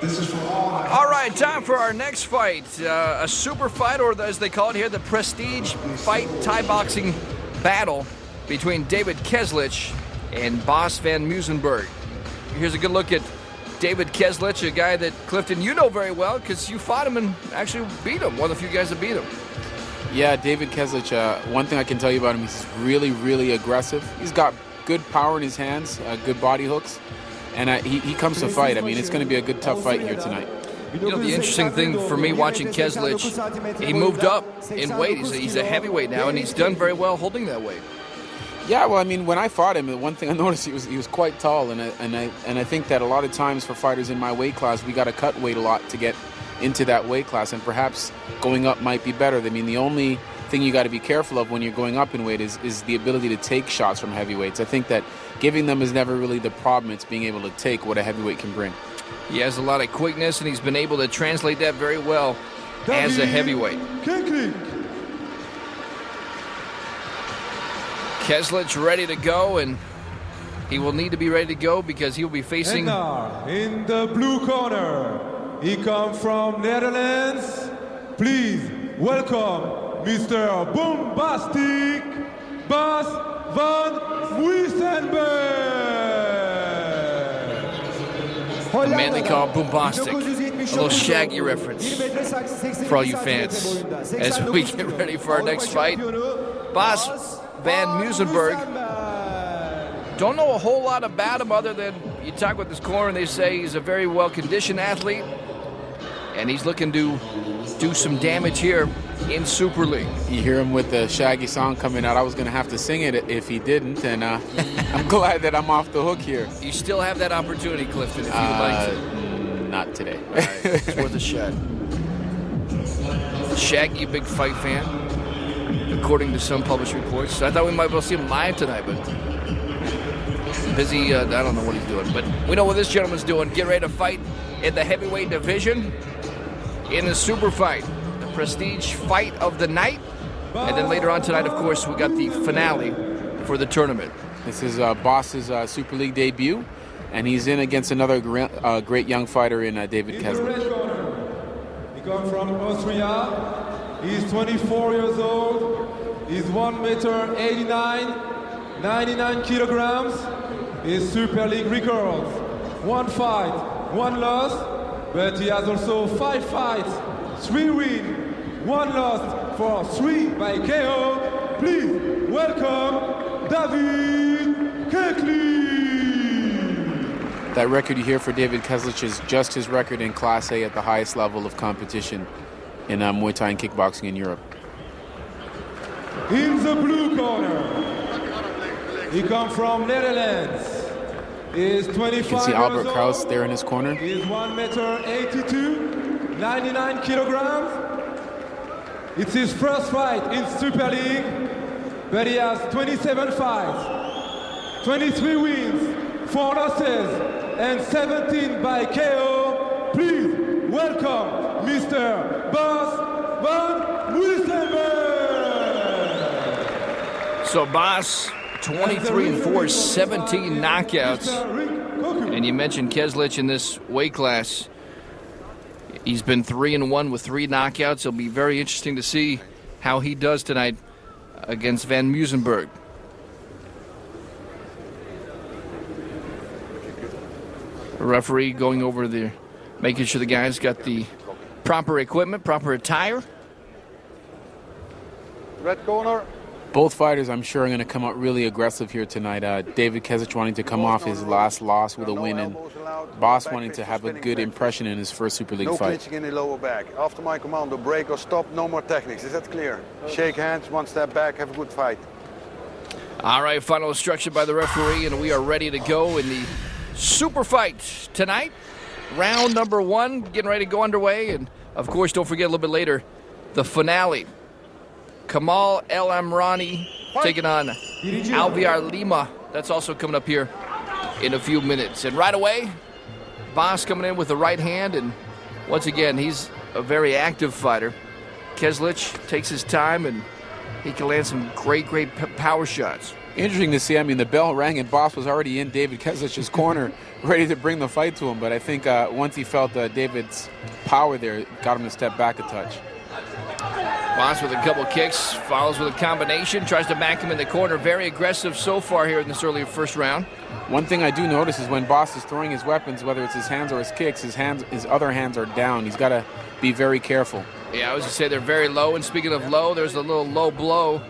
All right, time for our next fight. A super fight, or as they call it here, the prestige fight Thai boxing battle between Dawid Keclik and Bas van Muisenberg. Here's a good look at Dawid Keclik, a guy that, Clifton, you know very well because you fought him and actually beat him, one of the few guys that beat him. Yeah, Dawid Keclik, one thing I can tell you about him, he's really, really aggressive. He's got good power in his hands, good body hooks, and he comes to fight. I mean, it's going to be a good, tough fight here tonight. You know, the interesting thing for me watching Keclik, he moved up in weight. He's a heavyweight now, and he's done very well holding that weight. Yeah, well, I mean, when I fought him, one thing I noticed, he was quite tall, and I think that a lot of times for fighters in my weight class, we got to cut weight a lot to get into that weight class, and perhaps going up might be better. I mean, the only thing you got to be careful of when you're going up in weight is the ability to take shots from heavyweights. I think that giving them is never really the problem. It's being able to take what a heavyweight can bring. He has a lot of quickness, and he's been able to translate that very well as a heavyweight. Keclik. Keclik ready to go, and he will need to be ready to go because he will be facing... in the blue corner, he comes from Netherlands. Please welcome Mr. Bombastic Bas van Muisenberg. A man they call Bombastic. A little Shaggy reference for all you fans as we get ready for our next fight. Bas van Muisenberg. Don't know a whole lot about him other than you talk with his corner and they say he's a very well-conditioned athlete. And he's looking to do some damage here in Super League. You hear him with the Shaggy song coming out. I was going to have to sing it if he didn't, and I'm glad that I'm off the hook here. You still have that opportunity, Clifton, if you'd like to. Not today. All right, it's worth a shot. Shaggy, a big fight fan, according to some published reports. I thought we might be able to see him live tonight, but busy. I don't know what he's doing. But we know what this gentleman's doing. Get ready to fight in the heavyweight division in the super fight. The prestige fight of the night. And then later on tonight, of course, we got the finale for the tournament. This is Bas's Super League debut, and he's in against another great young fighter in Dawid Keclik. He comes from Austria. He's 24 years old. He's 1 meter 89, 99 kilograms. His Super League records: 1 fight, 1 loss, but he has also 5 fights, 3 wins, 1 loss for 3 by KO. Please welcome Dawid Keclik. That record you hear for Dawid Keclik is just his record in Class A at the highest level of competition in Muay Thai and kickboxing in Europe. In the blue corner, he comes from Netherlands. He's 25 You can see Albert Kraus there in his corner. He's 1 meter 82, 99 kilograms. It's his first fight in Super League, but he has 27 fights, 23 wins, 4 losses, and 17 by KO. Please welcome Mr. Bas van Muisenberg. So Bas, 23-4, 17 knockouts. And you mentioned Keclik in this weight class. He's been 3-1 with 3 knockouts. It'll be very interesting to see how he does tonight against Van Muisenberg. The referee going over there, making sure the guys got the proper equipment, proper attire. Red corner. Both fighters, I'm sure, are going to come out really aggressive here tonight. Dawid Keclik wanting to come off his last loss with a win, and Bas wanting to have a good impression in his first Super League fight. No clinching in the lower back. After my commando, break or stop, no more techniques. Is that clear? Shake hands, 1 step back, have a good fight. All right, final instruction by the referee, and we are ready to go in the super fight tonight. Round number 1, getting ready to go underway. And, of course, don't forget a little bit later, the finale. Kamal El Amrani taking on Alviar Lima. That's also coming up here in a few minutes. And right away, Bas coming in with the right hand. And once again, he's a very active fighter. Keclik takes his time, and he can land some great power shots. Interesting to see. I mean, the bell rang and Bas was already in Dawid Keclik's corner ready to bring the fight to him, but I think once he felt David's power there, got him to step back a touch. Boss with a couple kicks, follows with a combination, tries to back him in the corner. Very aggressive so far here in this early first round. One thing I do notice is when Boss is throwing his weapons, whether it's his hands or his kicks, his other hands are down. He's got to be very careful. Yeah, I was going to say they're very low, and speaking of low, there's a little low blow.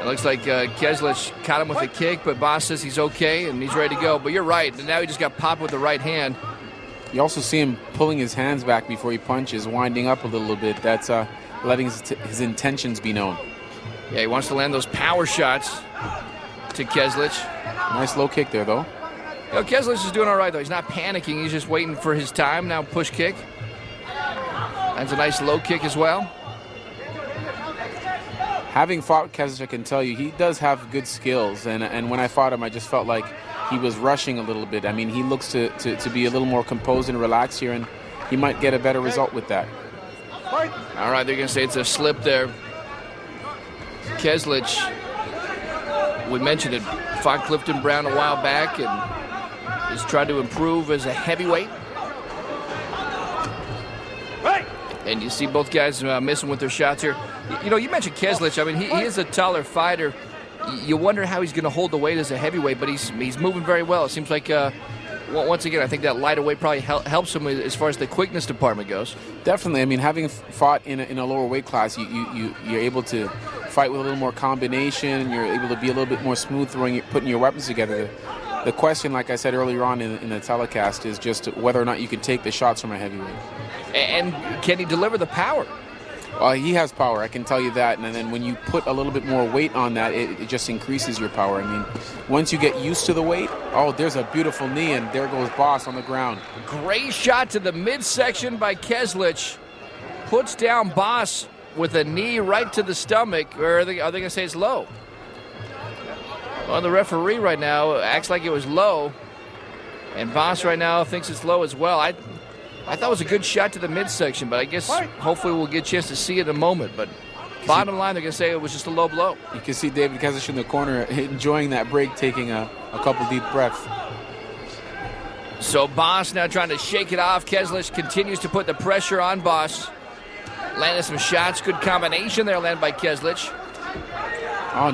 It looks like Keclik caught him with a kick, but Boss says he's okay and he's ready to go. But you're right, and now he just got popped with the right hand. You also see him pulling his hands back before he punches, winding up a little bit. That's letting his intentions be known. Yeah, he wants to land those power shots to Keclik. Nice low kick there, though. You know, Keclik is doing all right, though. He's not panicking. He's just waiting for his time. Now push kick. That's a nice low kick as well. Having fought Keclik, I can tell you, he does have good skills. And when I fought him, I just felt like he was rushing a little bit. I mean, he looks to be a little more composed and relaxed here, and he might get a better result with that. All right, they're going to say it's a slip there. Keclik, we mentioned it, fought Clifton Brown a while back and has tried to improve as a heavyweight. And you see both guys missing with their shots here. You know, you mentioned Keclik. I mean, he is a taller fighter. You wonder how he's going to hold the weight as a heavyweight, but he's moving very well. It seems like, once again, I think that lighter weight probably helps him as far as the quickness department goes. Definitely. I mean, having fought in a lower weight class, you're able to fight with a little more combination. You're able to be a little bit more smooth putting your weapons together. The question, like I said earlier on in the telecast, is just whether or not you can take the shots from a heavyweight. And can he deliver the power? He has power, I can tell you that. And then when you put a little bit more weight on that, it just increases your power. I mean, once you get used to the weight, there's a beautiful knee, and there goes Boss on the ground. Great shot to the midsection by Keclik. Puts down Boss with a knee right to the stomach. Or are they going to say it's low? Well, the referee right now acts like it was low. And Boss right now thinks it's low as well. I thought it was a good shot to the midsection, but I guess hopefully we'll get a chance to see it in a moment. But bottom line, they're going to say it was just a low blow. You can see David Keclik in the corner enjoying that break, taking a couple deep breaths. So Boss now trying to shake it off. Keclik continues to put the pressure on Boss. Landed some shots. Good combination there landed by Keclik.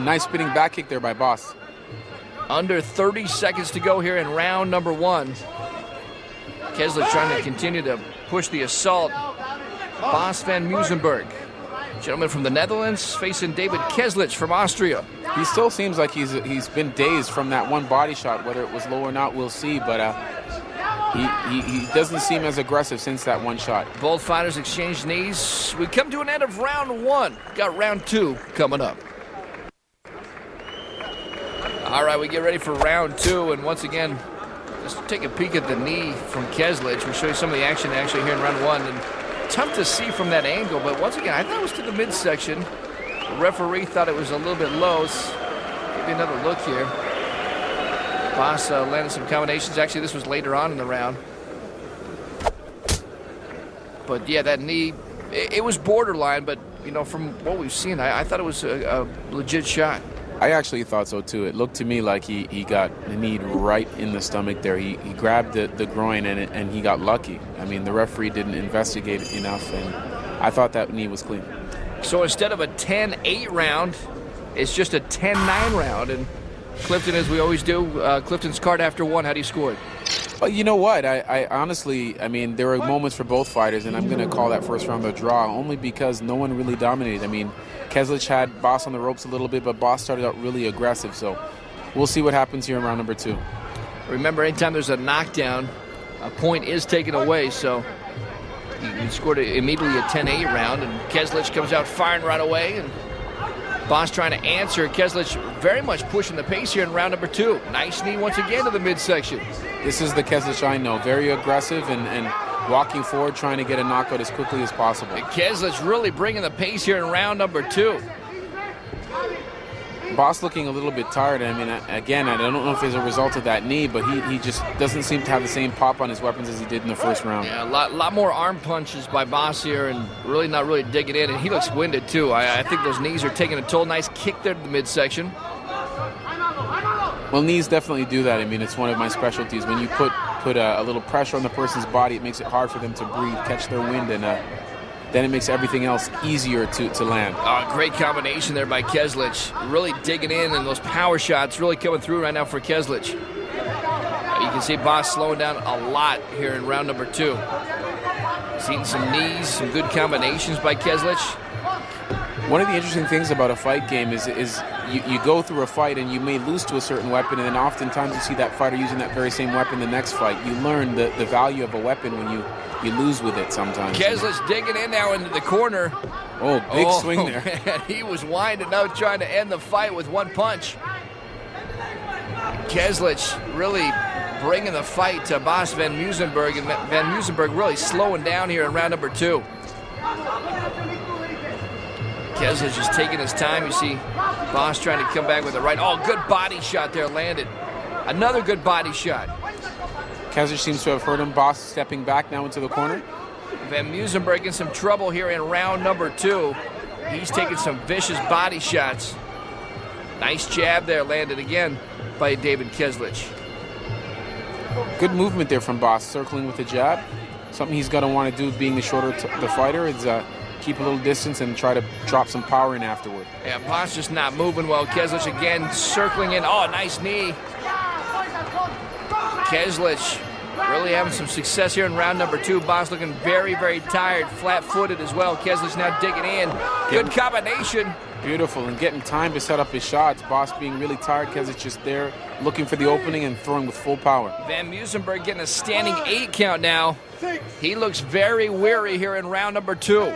Nice spinning back kick there by Boss. Under 30 seconds to go here in round number 1. Keclik trying to continue to push the assault. Boss van Muisenberg, gentleman from the Netherlands, facing David Keclik from Austria. He still seems like he's been dazed from that one body shot. Whether it was low or not, we'll see. But he doesn't seem as aggressive since that one shot. Both fighters exchanged knees. We come to an end of round 1. Got round 2 coming up. All right, we get ready for round 2, and once again, just take a peek at the knee from Keclik. We'll show you some of the action actually here in round 1. And tough to see from that angle, but once again, I thought it was to the midsection. The referee thought it was a little bit low. Give you another look here. Boss landed some combinations. Actually, this was later on in the round. But yeah, that knee, it was borderline, but you know, from what we've seen, I thought it was a legit shot. I actually thought so too. It looked to me like he got kneed right in the stomach there. He grabbed the groin and he got lucky. I mean, the referee didn't investigate enough, and I thought that knee was clean. So instead of a 10-8 round, it's just a 10-9 round. And Clifton, as we always do, Clifton's card after 1. How do you score it? Well, you know what? I honestly, I mean, there were moments for both fighters, and I'm going to call that first round a draw only because no one really dominated. I mean, Keclik had Boss on the ropes a little bit, but Boss started out really aggressive. So we'll see what happens here in round number 2. Remember, anytime there's a knockdown, a point is taken away. So he scored immediately a 10-8 round, and Keclik comes out firing right away. And Boss trying to answer. Keclik very much pushing the pace here in round number 2. Nice knee once again to the midsection. This is the Keclik I know. Very aggressive and walking forward, trying to get a knockout as quickly as possible. And Keclik really bringing the pace here in round number 2. Boss looking a little bit tired. I mean, again, I don't know if it's a result of that knee, but he just doesn't seem to have the same pop on his weapons as he did in the first round. Yeah, a lot more arm punches by Boss here, and really not really digging in. And he looks winded too. I think those knees are taking a toll. Nice kick there to the midsection. Well, knees definitely do that. I mean, it's one of my specialties. When you put a little pressure on the person's body, it makes it hard for them to breathe, catch their wind, and then it makes everything else easier to land. Great combination there by Keclik. Really digging in, and those power shots really coming through right now for Keclik. You can see Boss slowing down a lot here in round number 2. Seeing some knees, some good combinations by Keclik. One of the interesting things about a fight game is you go through a fight and you may lose to a certain weapon, and then oftentimes you see that fighter using that very same weapon the next fight. You learn the value of a weapon when you lose with it sometimes. Keclik digging in now into the corner. Oh, big swing there. Man, he was winding out trying to end the fight with one punch. Keclik really bringing the fight to Boss Van Muisenberg, and Van Muisenberg really slowing down here in round number 2. Keclik just taking his time. You see Boss trying to come back with the right. Oh, good body shot there, landed. Another good body shot. Keclik seems to have hurt him. Boss stepping back now into the corner. Van Muisenberg in some trouble here in round number 2. He's taking some vicious body shots. Nice jab there, landed again by David Keclik. Good movement there from Boss, circling with the jab. Something he's going to want to do, being the shorter the fighter, is keep a little distance and try to drop some power in afterward. Yeah, Boss just not moving well. Keclik again circling in. Oh, nice knee. Keclik really having some success here in round number 2. Boss looking very, very tired, flat-footed as well. Keclik now digging in. Good combination. Beautiful, and getting time to set up his shots. Boss being really tired. Keclik just there looking for the opening and throwing with full power. Van Muisenberg getting a standing 8 count now. He looks very weary here in round number 2.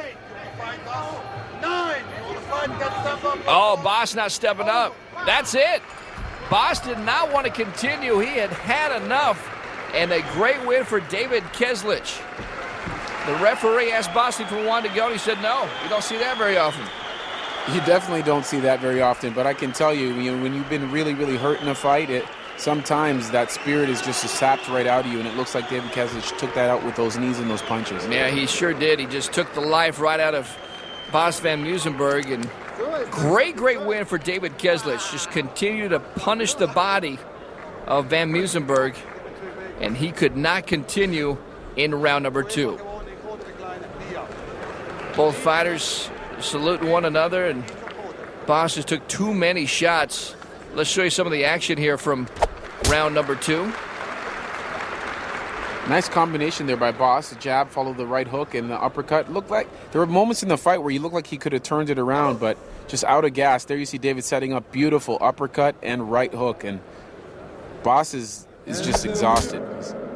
Oh, Boss not stepping up. That's it. Boss did not want to continue. He had had enough. And a great win for David Keclik. The referee asked Boss if he wanted to go, and he said no. You don't see that very often. You definitely don't see that very often, but I can tell you, when you've been really, really hurt in a fight, sometimes that spirit is just sapped right out of you, and it looks like David Keclik took that out with those knees and those punches. Yeah, he sure did. He just took the life right out of Boss Van Muisenberg, and great win for David Keclik. Just continue to punish the body of Van Muisenberg, and he could not continue in round number 2. Both fighters saluting one another, and Boss just took too many shots. Let's show you some of the action here from round number 2. Nice combination there by Boss. The jab followed the right hook and the uppercut. Looked like there were moments in the fight where he looked like he could have turned it around, but just out of gas. There you see David setting up beautiful uppercut and right hook, and Boss is just exhausted.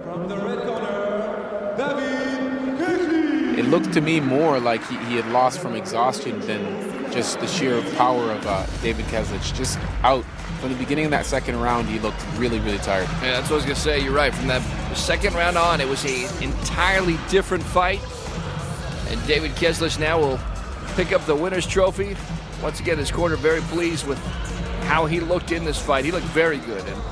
From the red corner, Dawid, Keclik. It looked to me more like he had lost from exhaustion than just the sheer power of David Keclik. Just out. From the beginning of that second round, he looked really, really tired. Yeah, that's what I was going to say. You're right. From that second round on, it was an entirely different fight. And David Keclik now will pick up the winner's trophy. Once again, his corner very pleased with how he looked in this fight. He looked very good. And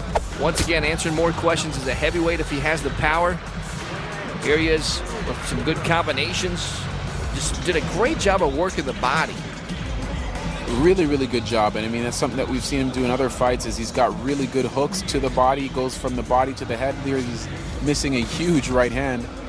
once again, answering more questions as a heavyweight if he has the power. Here he is with some good combinations. Just did a great job of working the body. Really, really good job. And I mean, that's something that we've seen him do in other fights, is he's got really good hooks to the body, goes from the body to the head. There he's missing a huge right hand.